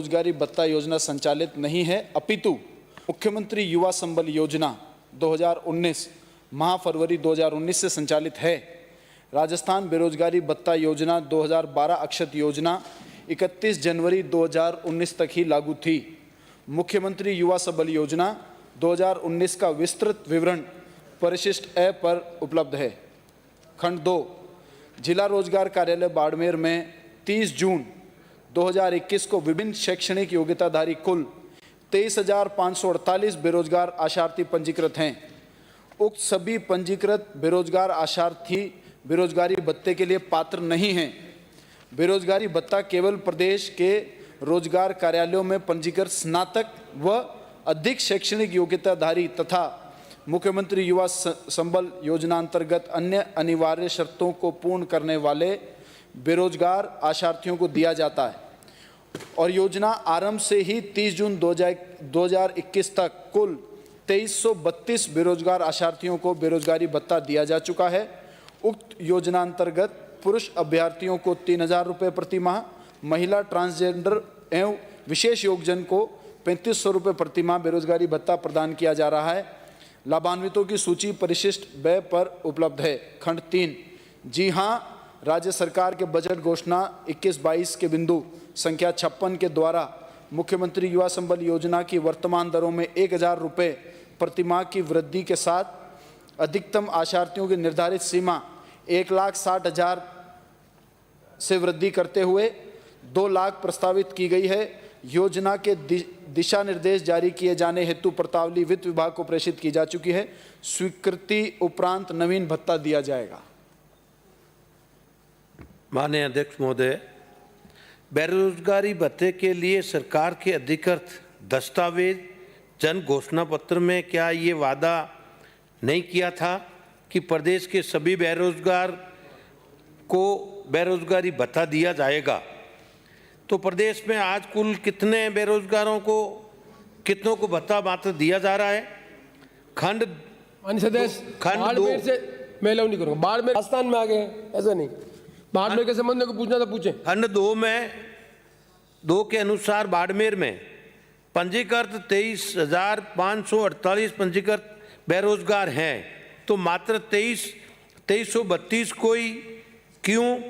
रोजगारी भत्ता योजना संचालित नहीं है, अपितु मुख्यमंत्री युवा संबल योजना 2019 माह फरवरी 2019 से संचालित है। राजस्थान बेरोजगारी भत्ता योजना 2012 अक्षत योजना 31 जनवरी 2019 तक ही लागू थी। मुख्यमंत्री युवा संबल योजना 2019 का विस्तृत विवरण परिशिष्ट ए पर उपलब्ध है। खंड 2, जिला रोजगार कार्यालय बाड़मेर में 30 जून 2021 को विभिन्न शैक्षणिक योग्यताधारी कुल 23,548 बेरोजगार आशार्थी पंजीकृत हैं। उक्त सभी पंजीकृत बेरोजगार आशार्थी बेरोजगारी भत्ते के लिए पात्र नहीं हैं। बेरोजगारी भत्ता केवल प्रदेश के रोजगार कार्यालयों में पंजीकृत स्नातक व अधिक शैक्षणिक योग्यताधारी तथा मुख्यमंत्री युवा संबल योजना अंतर्गत अन्य अनिवार्य शर्तों को पूर्ण करने वाले बेरोजगार आशार्थियों को दिया जाता है और योजना आरंभ से ही 30 जून 2021 तक कुल 2332 बेरोजगार आशार्थियों को बेरोजगारी भत्ता दिया जा चुका है। उक्त योजना अंतर्गत पुरुष अभ्यर्थियों को 3,000 रुपये प्रति माह, महिला ट्रांसजेंडर एवं विशेष योगजन को 3,500 रुपये प्रति माह बेरोजगारी भत्ता प्रदान किया जा रहा है। लाभान्वितों की सूची परिशिष्ट ब पर उपलब्ध है। खंड 3, जी हाँ, राज्य सरकार के बजट घोषणा 21-22 के बिंदु संख्या 56 के द्वारा मुख्यमंत्री युवा संबल योजना की वर्तमान दरों में 1,000 रुपये प्रति माह की वृद्धि के साथ अधिकतम आशार्थियों की निर्धारित सीमा 1,60,000 से वृद्धि करते हुए 2 लाख प्रस्तावित की गई है। योजना के दिशा निर्देश जारी किए जाने हेतु प्रस्तावली वित्त विभाग को प्रेषित की जा चुकी है। स्वीकृति उपरांत नवीन भत्ता दिया जाएगा। माननीय अध्यक्ष महोदय, बेरोजगारी भत्ते के लिए सरकार के अधिकृत दस्तावेज जन घोषणा पत्र में क्या ये वादा नहीं किया था कि प्रदेश के सभी बेरोजगार को बेरोजगारी भत्ता दिया जाएगा? तो प्रदेश में आज कुल कितने बेरोजगारों को कितनों को भत्ता मात्र दिया जा रहा है? खंड बाड़मेर से मैं नहीं करूँगा, बाड़मेर राजस्थान में आ गए, ऐसा नहीं। बाड़मेर के संबंध में पूछना था पूछे। खंड 2 के अनुसार बाड़मेर में पंजीकृत 23,548 पंजीकृत बेरोजगार हैं, तो मात्र 2332 कोई क्यों?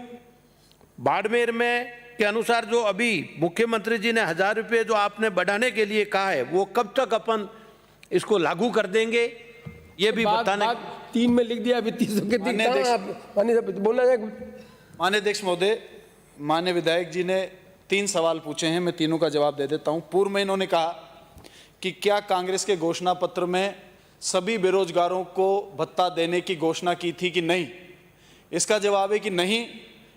बाड़मेर में के अनुसार जो अभी मुख्यमंत्री जी ने 1,000 रुपये जो आपने बढ़ाने के लिए कहा है, वो कब तक अपन इसको लागू कर देंगे, ये भी बताने। 3 में लिख दिया, अभी 30 के बोलना जाए। माननीय अध्यक्ष महोदय, माननीय विधायक जी ने 3 सवाल पूछे हैं, मैं तीनों का जवाब दे देता हूं। पूर्व में इन्होंने कहा कि क्या कांग्रेस के घोषणा पत्र में सभी बेरोजगारों को भत्ता देने की घोषणा की थी कि नहीं? इसका जवाब है कि नहीं।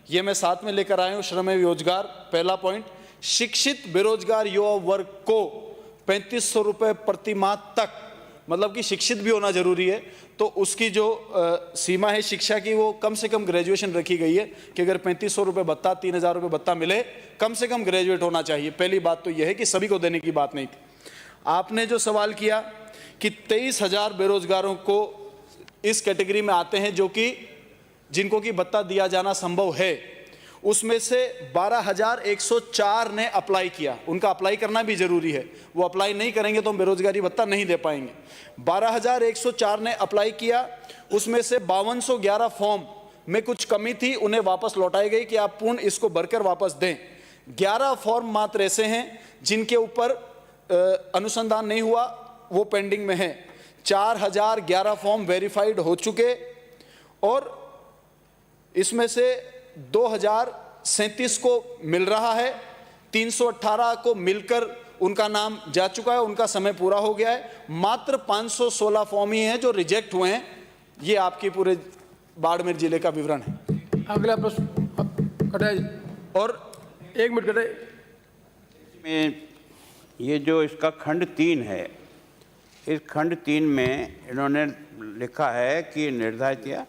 ये मैं साथ में लेकर आया हूं। श्रम एवं रोजगार, पहला पॉइंट, शिक्षित बेरोजगार युवा वर्ग को 3,500 रुपये प्रति माह तक, मतलब कि शिक्षित भी होना जरूरी है, तो उसकी जो सीमा है शिक्षा की, वो कम से कम ग्रेजुएशन रखी गई है कि अगर 3,500 रुपये भत्ता, 3,000 रुपये भत्ता मिले, कम से कम ग्रेजुएट होना चाहिए। पहली बात तो यह है कि सभी को देने की बात नहीं थी। आपने जो सवाल किया कि 23,000 बेरोजगारों को इस कैटेगरी में आते हैं जो कि जिनको कि भत्ता दिया जाना संभव है, उसमें से 12,104 ने अप्लाई किया। उनका अप्लाई करना भी जरूरी है, वो अप्लाई नहीं करेंगे तो हम बेरोजगारी भत्ता नहीं दे पाएंगे। 12,104 ने अप्लाई किया, उसमें से 5,211 फॉर्म में कुछ कमी थी, उन्हें वापस लौटाई गई कि आप पूर्ण इसको भरकर वापस दें। 11 फॉर्म मात्र ऐसे हैं जिनके ऊपर अनुसंधान नहीं हुआ, वो पेंडिंग में है। 4,011 फॉर्म वेरीफाइड हो चुके और इसमें से 2,037 को मिल रहा है, 318 को मिलकर उनका नाम जा चुका है, उनका समय पूरा हो गया है। मात्र 516 फॉर्म ही हैं जो रिजेक्ट हुए हैं। ये आपकी पूरे बाड़मेर जिले का विवरण है। अगला प्रश्न कटाई और 1 मिनट कटाई में ये जो इसका खंड 3 है, इस खंड 3 में इन्होंने लिखा है कि निर्धारित किया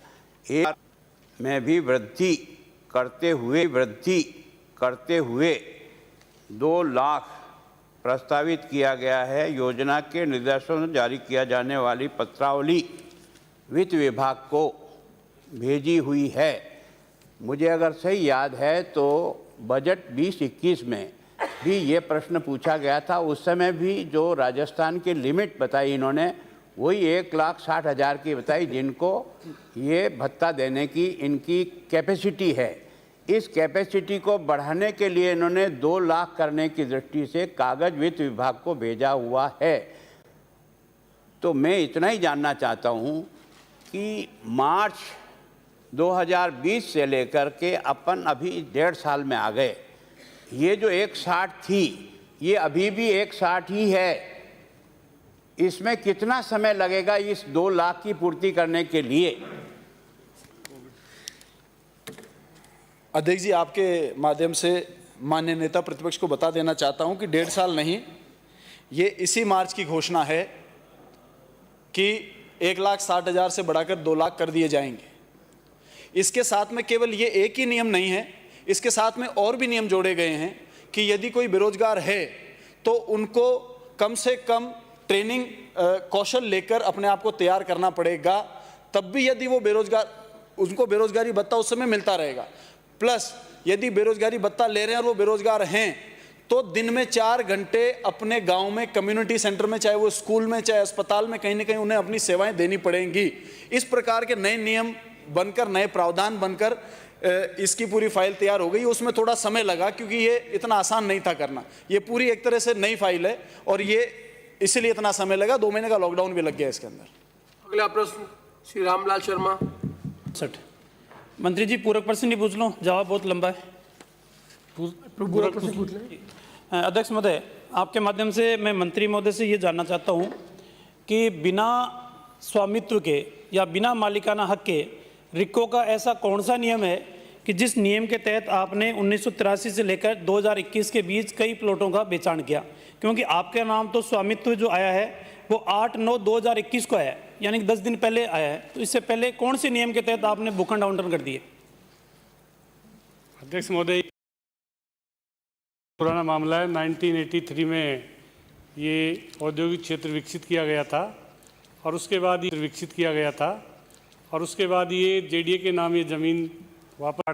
एक में भी वृद्धि करते हुए 2 लाख प्रस्तावित किया गया है। योजना के निर्देशों में जारी किया जाने वाली पत्रावली वित्त विभाग को भेजी हुई है। मुझे अगर सही याद है तो बजट 2021 में भी ये प्रश्न पूछा गया था, उस समय भी जो राजस्थान की लिमिट बताई इन्होंने वही 1,60,000 की बताई, जिनको ये भत्ता देने की इनकी कैपेसिटी है। इस कैपेसिटी को बढ़ाने के लिए इन्होंने 2 लाख करने की दृष्टि से कागज वित्त विभाग को भेजा हुआ है। तो मैं इतना ही जानना चाहता हूँ कि मार्च 2020 से लेकर के अपन अभी 1.5 साल में आ गए, ये जो 1,60 थी ये अभी भी 1,60 ही है। इसमें कितना समय लगेगा इस 2 लाख की पूर्ति करने के लिए? अध्यक्ष जी, आपके माध्यम से माननीय नेता प्रतिपक्ष को बता देना चाहता हूं कि 1.5 साल नहीं, ये इसी मार्च की घोषणा है कि 1,60,000 से बढ़ाकर 2 लाख कर दिए जाएंगे। इसके साथ में केवल ये एक ही नियम नहीं है, इसके साथ में और भी नियम जोड़े गए हैं कि यदि कोई बेरोजगार है तो उनको कम से कम ट्रेनिंग कौशल लेकर अपने आप को तैयार करना पड़ेगा, तब भी यदि वो बेरोजगार, उनको बेरोजगारी भत्ता उस समय मिलता रहेगा। प्लस यदि बेरोजगारी भत्ता ले रहे हैं और वो बेरोजगार हैं तो दिन में 4 घंटे अपने गांव में कम्युनिटी सेंटर में, चाहे वो स्कूल में चाहे अस्पताल में, कहीं ना कहीं उन्हें अपनी सेवाएं देनी पड़ेंगी। इस प्रकार के नए नियम बनकर, नए प्रावधान बनकर इसकी पूरी फाइल तैयार हो गई। उसमें थोड़ा समय लगा क्योंकि ये इतना आसान नहीं था करना। ये पूरी एक तरह से नई फाइल है और ये इसीलिए इतना समय लगा। 2 महीने का लॉकडाउन भी लग गया इसके अंदर। अगला प्रश्न श्री रामलाल शर्मा। मंत्री जी, पूरक प्रश्न नहीं पूछ लो, जवाब बहुत लंबा है। पूरक प्रश्न पूछ लें। अध्यक्ष महोदय, आपके माध्यम से मैं मंत्री महोदय से ये जानना चाहता हूँ कि बिना स्वामित्व के या बिना मालिकाना हक के रिक्को का ऐसा कौन सा नियम है कि जिस नियम के तहत आपने 1983 से लेकर 2021 के बीच कई प्लॉटों का बेचान किया? क्योंकि आपके नाम तो स्वामित्व जो आया है वो 8/9/2021 को आया है, यानी कि 10 दिन पहले आया है। तो इससे पहले कौन से नियम के तहत आपने भूखंड आवंटन कर दिए? अध्यक्ष महोदय, पुराना मामला है। 1983 में ये औद्योगिक क्षेत्र विकसित किया गया था और उसके बाद ये जेडीए के नाम ये ज़मीन वापस